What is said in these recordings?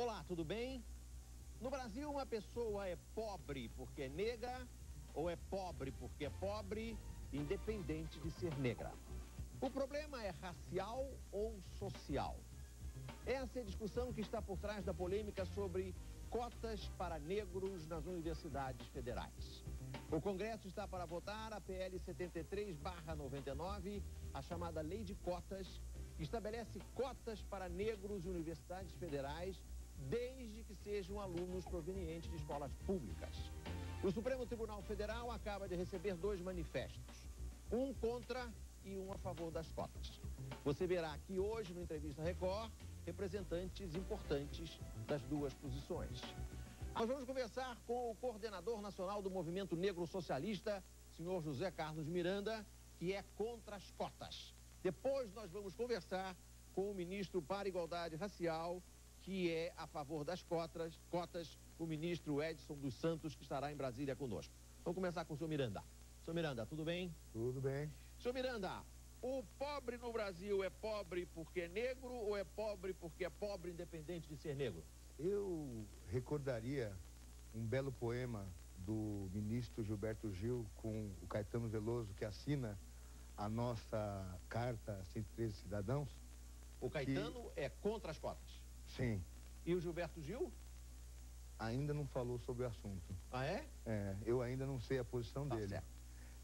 Olá, tudo bem? No Brasil, uma pessoa é pobre porque é negra ou é pobre porque é pobre, independente de ser negra. O problema é racial ou social? Essa é a discussão que está por trás da polêmica sobre cotas para negros nas universidades federais. O Congresso está para votar a PL 73/99, a chamada Lei de Cotas, que estabelece cotas para negros em universidades federais, desde que sejam alunos provenientes de escolas públicas. O Supremo Tribunal Federal acaba de receber 2 manifestos, um contra e um a favor das cotas. Você verá aqui hoje, no Entrevista Record, representantes importantes das duas posições. Nós vamos conversar com o coordenador nacional do Movimento Negro Socialista, senhor José Carlos Miranda, que é contra as cotas. Depois nós vamos conversar com o ministro para a Igualdade Racial, que é a favor das cotas, o ministro Edson dos Santos, que estará em Brasília conosco. Vamos começar com o senhor Miranda. Senhor Miranda, tudo bem? Tudo bem. Senhor Miranda, o pobre no Brasil é pobre porque é negro ou é pobre porque é pobre independente de ser negro? Eu recordaria um belo poema do ministro Gilberto Gil com o Caetano Veloso, que assina a nossa Carta 113 Cidadãos. O Caetano é contra as cotas? Sim. E o Gilberto Gil? Ainda não falou sobre o assunto. Ah, é? É, eu ainda não sei a posição dele. Certo.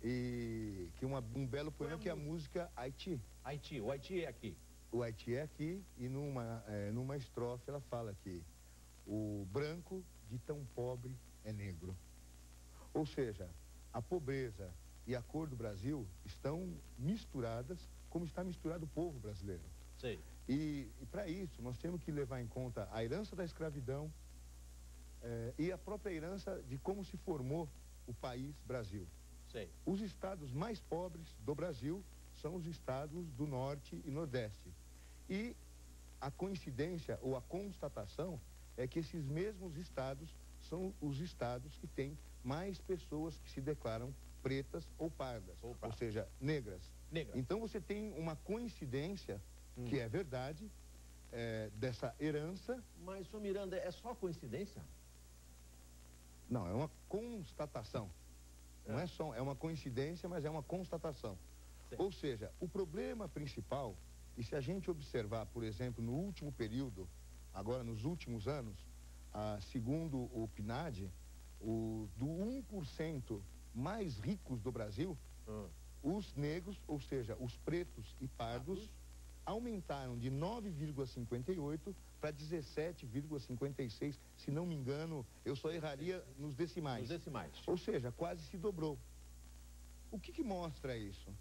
E que um belo poema que é a música Haiti. Haiti, o Haiti é aqui. O Haiti é aqui e numa estrofe ela fala que o branco de tão pobre é negro. Ou seja, a pobreza e a cor do Brasil estão misturadas como está misturado o povo brasileiro. Sei. E para isso nós temos que levar em conta a herança da escravidão e a própria herança de como se formou o país Brasil. Sei. Os estados mais pobres do Brasil são os estados do Norte e Nordeste. E a coincidência ou a constatação é que esses mesmos estados são os estados que têm mais pessoas que se declaram pretas ou pardas, ou seja, negras. Então você tem uma coincidência, que é verdade, dessa herança. Mas, senhor Miranda, é só coincidência? Não, é uma constatação. Não é só, é uma coincidência, mas é uma constatação. Sim. Ou seja, o problema principal, e se a gente observar, por exemplo, no último período, agora nos últimos anos, segundo o PNAD, do 1% mais ricos do Brasil, os negros, ou seja, os pretos e pardos, aumentaram de 9,58 para 17,56, se não me engano, eu só erraria nos decimais. Nos decimais. Ou seja, quase se dobrou. O que mostra isso?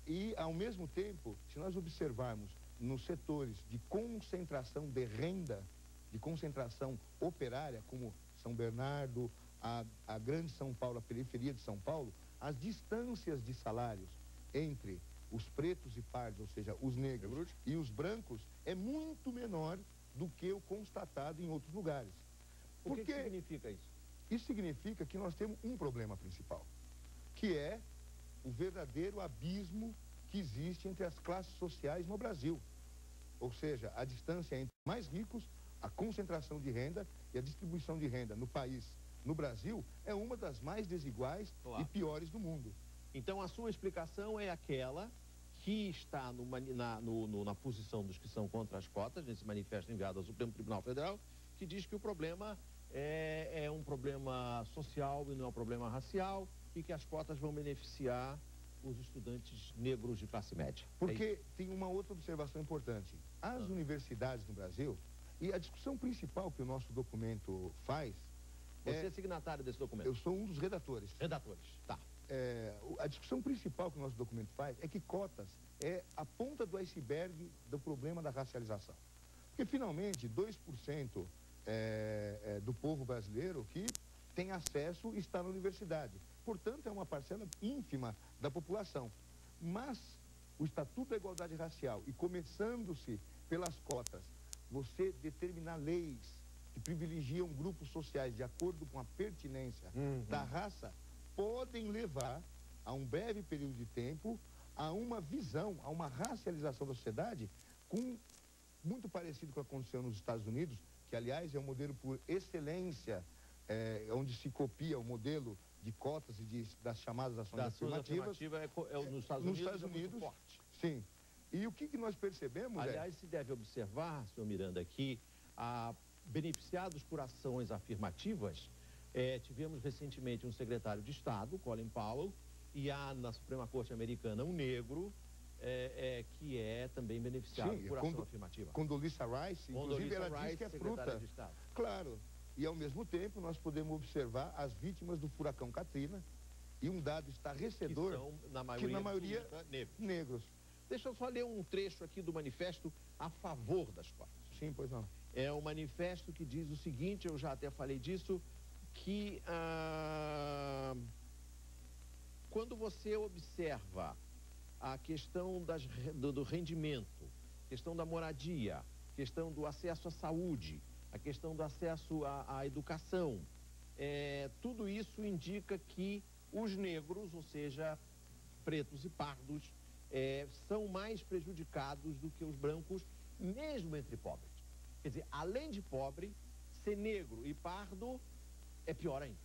E, ao mesmo tempo, se nós observarmos nos setores de concentração de renda, de concentração operária, como São Bernardo, a Grande São Paulo, a periferia de São Paulo, as distâncias de salários entre os pretos e pardos, ou seja, os negros e os brancos, é muito menor do que o constatado em outros lugares. O que significa isso? Isso significa que nós temos um problema principal, que é o verdadeiro abismo que existe entre as classes sociais no Brasil. Ou seja, a distância entre os mais ricos, a concentração de renda e a distribuição de renda no país, no Brasil, é uma das mais desiguais e piores do mundo. Então a sua explicação é aquela que está na posição dos que são contra as cotas, nesse manifesto enviado ao Supremo Tribunal Federal, que diz que o problema é um problema social e não é um problema racial, e que as cotas vão beneficiar os estudantes negros de classe média. Porque tem uma outra observação importante. As universidades no Brasil, e a discussão principal que o nosso documento faz... Você é signatário desse documento? Eu sou um dos redatores. Redatores, tá. A discussão principal que o nosso documento faz é que cotas é a ponta do iceberg do problema da racialização. Porque, finalmente, 2% do povo brasileiro que tem acesso está na universidade. Portanto, é uma parcela ínfima da população. Mas o Estatuto da Igualdade Racial, e começando-se pelas cotas, você determinar leis que privilegiam grupos sociais de acordo com a pertinência da raça, podem levar, a um breve período de tempo, a uma visão, a uma racialização da sociedade, muito parecido com o que aconteceu nos Estados Unidos, que aliás é um modelo por excelência, onde se copia o modelo de cotas e das chamadas ações afirmativas. Nos Estados Unidos, é muito forte. Sim. E o que nós percebemos aliás, se deve observar, senhor Miranda, que beneficiados por ações afirmativas, tivemos recentemente um secretário de Estado, Colin Powell, e há na Suprema Corte Americana um negro que é também beneficiado por ação afirmativa. Condoleezza Rice, inclusive ela diz que é fruta. De Estado. Claro. E ao mesmo tempo nós podemos observar as vítimas do furacão Katrina, e um dado estarrecedor, que são, na maioria negros. Deixa eu só ler um trecho aqui do manifesto a favor das cotas. Sim, pois não. É um manifesto que diz o seguinte, eu já até falei disso, que quando você observa a questão do rendimento, questão da moradia, questão do acesso à saúde, a questão do acesso à educação, tudo isso indica que os negros, ou seja, pretos e pardos, são mais prejudicados do que os brancos, mesmo entre pobres. Quer dizer, além de pobre, ser negro e pardo é pior ainda.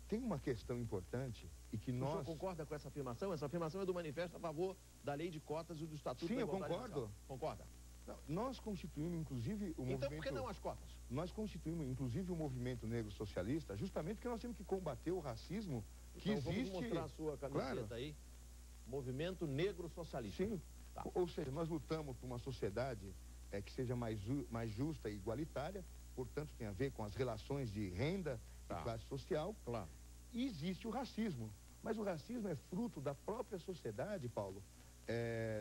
Tem uma questão importante e que nós... O senhor concorda com essa afirmação? Essa afirmação é do manifesto a favor da lei de cotas e do Estatuto da Igualdade Racial. Sim, eu concordo. Concorda? Não, nós constituímos, inclusive, o movimento... Então, por que não as cotas? Nós constituímos, inclusive, o movimento negro socialista, justamente porque nós temos que combater o racismo que existe... Vamos mostrar a sua camiseta aí. Movimento Negro Socialista. Sim. Tá. Ou seja, nós lutamos por uma sociedade que seja mais justa e igualitária, portanto, tem a ver com as relações de renda e classe social. Claro. E existe o racismo. Mas o racismo é fruto da própria sociedade, Paulo,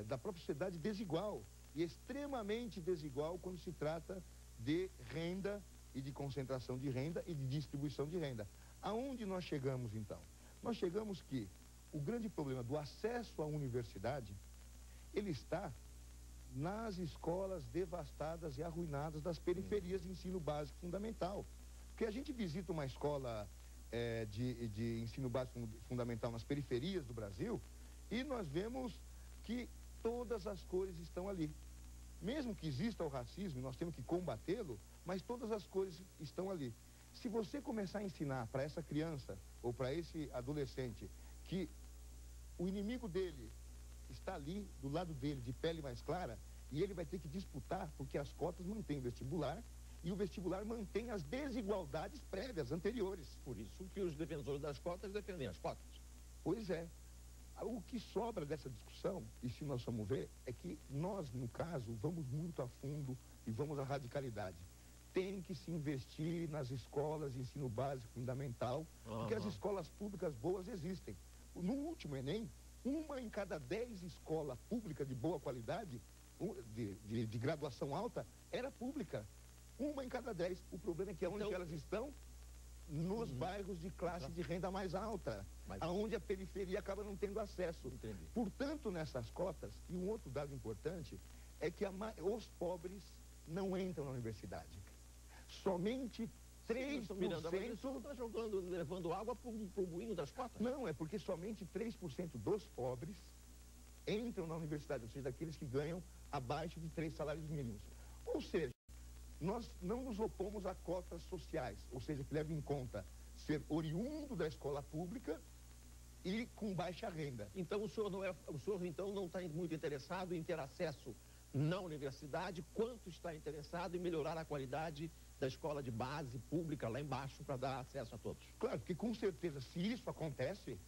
da própria sociedade desigual. E extremamente desigual quando se trata de renda e de concentração de renda e de distribuição de renda. Aonde nós chegamos, então? Nós chegamos que o grande problema do acesso à universidade, ele está nas escolas devastadas e arruinadas das periferias de ensino básico fundamental. Porque a gente visita uma escola de ensino básico fundamental nas periferias do Brasil e nós vemos que todas as cores estão ali. Mesmo que exista o racismo, nós temos que combatê-lo, mas todas as cores estão ali. Se você começar a ensinar para essa criança ou para esse adolescente que o inimigo dele está ali, do lado dele, de pele mais clara, e ele vai ter que disputar, porque as cotas mantêm o vestibular, e o vestibular mantém as desigualdades prévias, anteriores. Por isso que os defensores das cotas defendem as cotas. Pois é. O que sobra dessa discussão, e se nós vamos ver, é que nós, no caso, vamos muito a fundo e vamos à radicalidade. Tem que se investir nas escolas de ensino básico fundamental, porque as escolas públicas boas existem. No último Enem, 1 em cada 10 escolas públicas de boa qualidade, de graduação alta, era pública. 1 em cada 10. O problema é que onde elas estão? Nos bairros de classe de renda mais alta, aonde a periferia acaba não tendo acesso. Entendi. Portanto, nessas cotas, e um outro dado importante, é que os pobres não entram na universidade. Somente 3%... Miranda, mas o senhor está levando água para o moinho das cotas? Não, é porque somente 3% dos pobres entram na universidade, ou seja, daqueles que ganham abaixo de 3 salários mínimos. Ou seja, nós não nos opomos a cotas sociais, ou seja, que levam em conta ser oriundo da escola pública e com baixa renda. Então o senhor então não está muito interessado em ter acesso na universidade, quanto está interessado em melhorar a qualidade da escola de base pública lá embaixo para dar acesso a todos? Claro, porque com certeza, se isso acontece,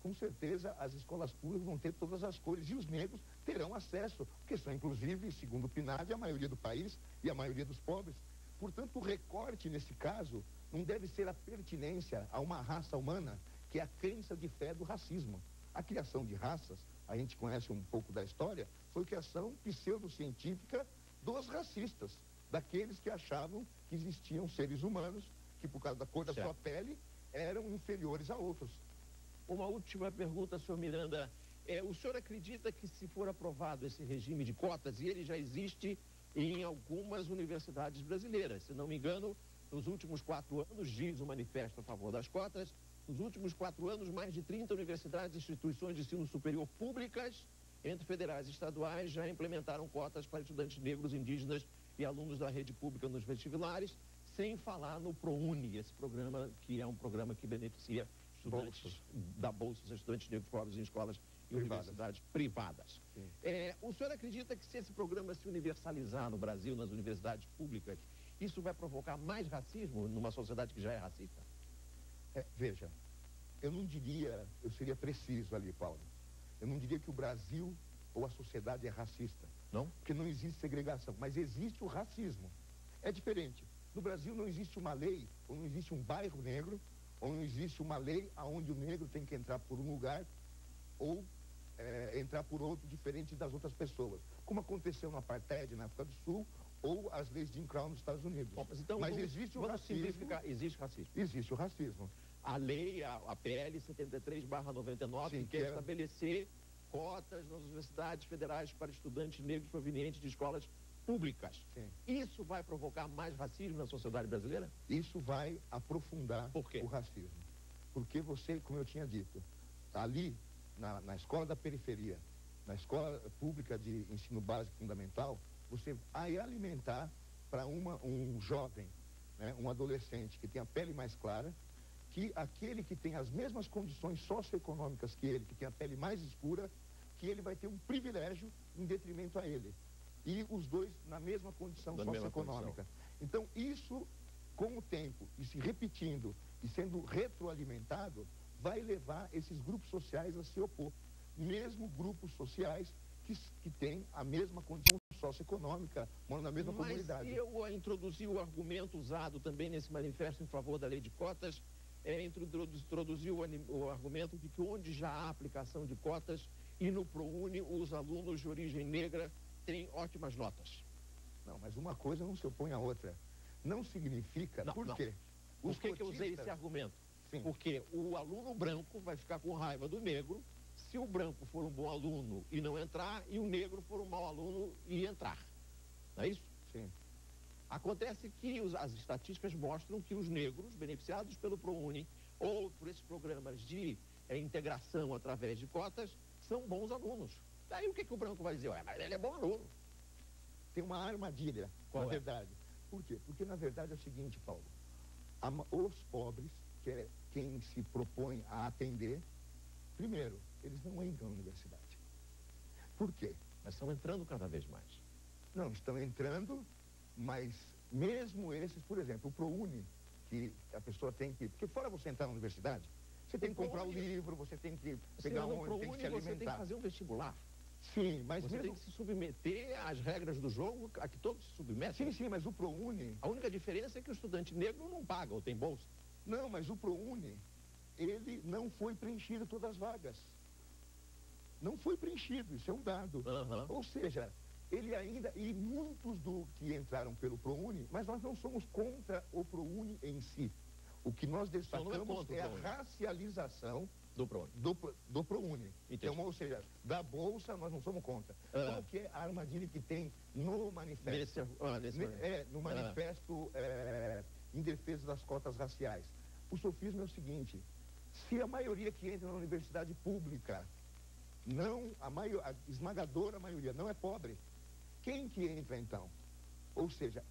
com certeza as escolas públicas vão ter todas as cores e os negros terão acesso, porque são inclusive, segundo o PNAD, a maioria do país e a maioria dos pobres. Portanto, o recorte nesse caso não deve ser a pertinência a uma raça humana, que é a crença de fé do racismo. A criação de raças, a gente conhece um pouco da história, foi criação pseudocientífica dos racistas, daqueles que achavam que existiam seres humanos que, por causa da cor da sua pele, eram inferiores a outros. Uma última pergunta, senhor Miranda. O senhor acredita que, se for aprovado esse regime de cotas, e ele já existe em algumas universidades brasileiras, se não me engano, nos últimos 4 anos, diz o manifesto a favor das cotas, nos últimos 4 anos, mais de 30 universidades e instituições de ensino superior públicas, entre federais e estaduais, já implementaram cotas para estudantes negros, indígenas e alunos da rede pública nos vestibulares, sem falar no ProUni, esse programa que é um programa que beneficia estudantes, dá bolsas a estudantes negros pobres em escolas e universidades privadas. O senhor acredita que se esse programa se universalizar no Brasil, nas universidades públicas, isso vai provocar mais racismo numa sociedade que já é racista? Veja, eu não diria, eu seria preciso ali, Paulo. Eu não diria que o Brasil ou a sociedade é racista. Não? Porque não existe segregação, mas existe o racismo. É diferente. No Brasil não existe uma lei, ou não existe um bairro negro, ou não existe uma lei onde o negro tem que entrar por um lugar ou entrar por outro diferente das outras pessoas. Como aconteceu no Apartheid na África do Sul ou as leis de Jim Crow nos Estados Unidos. Bom, mas existe o racismo. Existe racismo. Existe o racismo. A lei, a PL 73/99, quer estabelecer cotas nas universidades federais para estudantes negros provenientes de escolas públicas. Sim. Isso vai provocar mais racismo na sociedade brasileira? Isso vai aprofundar o racismo. Porque você, como eu tinha dito, ali na escola da periferia, na escola pública de ensino básico fundamental, você vai alimentar para um jovem, né, um adolescente que tem a pele mais clara, que aquele que tem as mesmas condições socioeconômicas que ele, que tem a pele mais escura, que ele vai ter um privilégio em detrimento a ele. E os dois na mesma condição socioeconômica. Então, isso, com o tempo, e se repetindo, e sendo retroalimentado, vai levar esses grupos sociais a se opor. Mesmo grupos sociais que têm a mesma condição socioeconômica, moram na mesma comunidade. Mas eu introduzi o argumento usado também nesse manifesto em favor da lei de cotas, introduziu o argumento de que onde já há aplicação de cotas e no ProUni os alunos de origem negra têm ótimas notas. Não, mas uma coisa não se opõe à outra. Não significa... Por quê? Por que eu usei esse argumento? Sim. Porque o aluno branco vai ficar com raiva do negro se o branco for um bom aluno e não entrar, e o negro for um mau aluno e entrar. Não é isso? Sim. Acontece que as estatísticas mostram que os negros beneficiados pelo ProUni ou por esses programas de integração através de cotas são bons alunos. Daí o que o branco vai dizer? Mas ele é bom aluno. Tem uma armadilha, na verdade. Por quê? Porque, na verdade, é o seguinte, Paulo. Os pobres, que é quem se propõe a atender, primeiro, eles não entram na universidade. Por quê? Mas estão entrando cada vez mais. Não, estão entrando, mas mesmo esses, por exemplo, o ProUni, que a pessoa tem que... Porque fora você entrar na universidade, você tem que comprar o livro, você tem que pegar onde, tem que se alimentar. Você tem que fazer um vestibular. Sim, mas você tem que se submeter às regras do jogo a que todos se submetem. Sim, mas o ProUni... A única diferença é que o estudante negro não paga ou tem bolsa. Não, mas o ProUni, ele não foi preenchido todas as vagas. Não foi preenchido, isso é um dado. Ou seja, ele ainda... E muitos que entraram pelo ProUni, mas nós não somos contra o ProUni em si. O que nós destacamos é a racialização do ProUni. Então, ou seja, da Bolsa nós não somos contra. Qual que é a armadilha que tem no manifesto? No manifesto em defesa das cotas raciais. O sofisma é o seguinte: se a maioria que entra na universidade pública, a esmagadora maioria não é pobre, quem que entra então? Ou seja,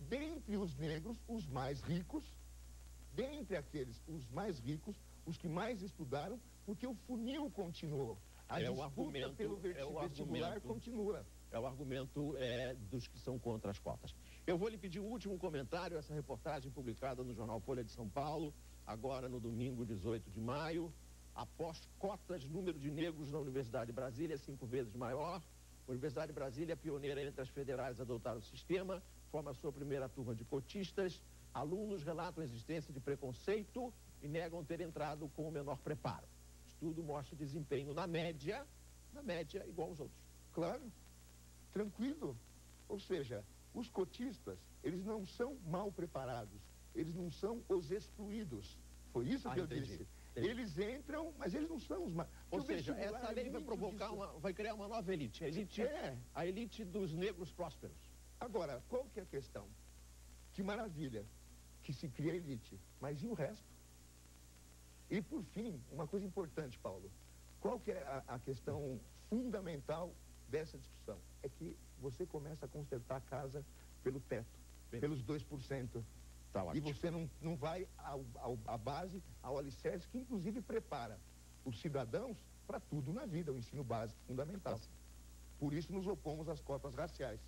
dentre os negros, os mais ricos, dentre aqueles, os mais ricos, os que mais estudaram, porque o funil continuou. A disputa pelo vestibular continua. É o argumento dos que são contra as cotas. Eu vou lhe pedir o último comentário, essa reportagem publicada no jornal Folha de São Paulo, agora no domingo 18 de maio. Após cotas, número de negros na Universidade de Brasília é 5 vezes maior. A Universidade de Brasília é pioneira entre as federais a adotar o sistema, forma a sua primeira turma de cotistas. Alunos relatam a existência de preconceito e negam ter entrado com o menor preparo. Estudo mostra desempenho na média igual aos outros. Claro, tranquilo. Ou seja, os cotistas, eles não são mal preparados, eles não são os excluídos. Foi isso que eu disse. Eles entram, mas eles não são os mais... Ou seja, essa lei vai provocar vai criar uma nova elite. A elite dos negros prósperos. Agora, qual que é a questão? Que maravilha que se cria elite, mas e o resto? E por fim, uma coisa importante, Paulo, qual que é a questão fundamental dessa discussão é que você começa a consertar a casa pelo teto, pelos 2%. Tá E ótimo. você não vai à base, ao alicerce, que inclusive prepara os cidadãos para tudo na vida, o ensino básico fundamental. Por isso nos opomos às cotas raciais.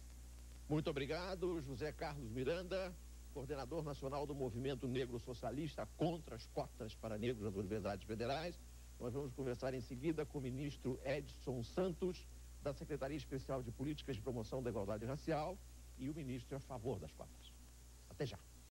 Muito obrigado, José Carlos Miranda, coordenador nacional do Movimento Negro Socialista contra as cotas para negros nas universidades federais. Nós vamos conversar em seguida com o ministro Edson Santos, da Secretaria Especial de Políticas de Promoção da Igualdade Racial, e o ministro é a favor das cotas. Até já.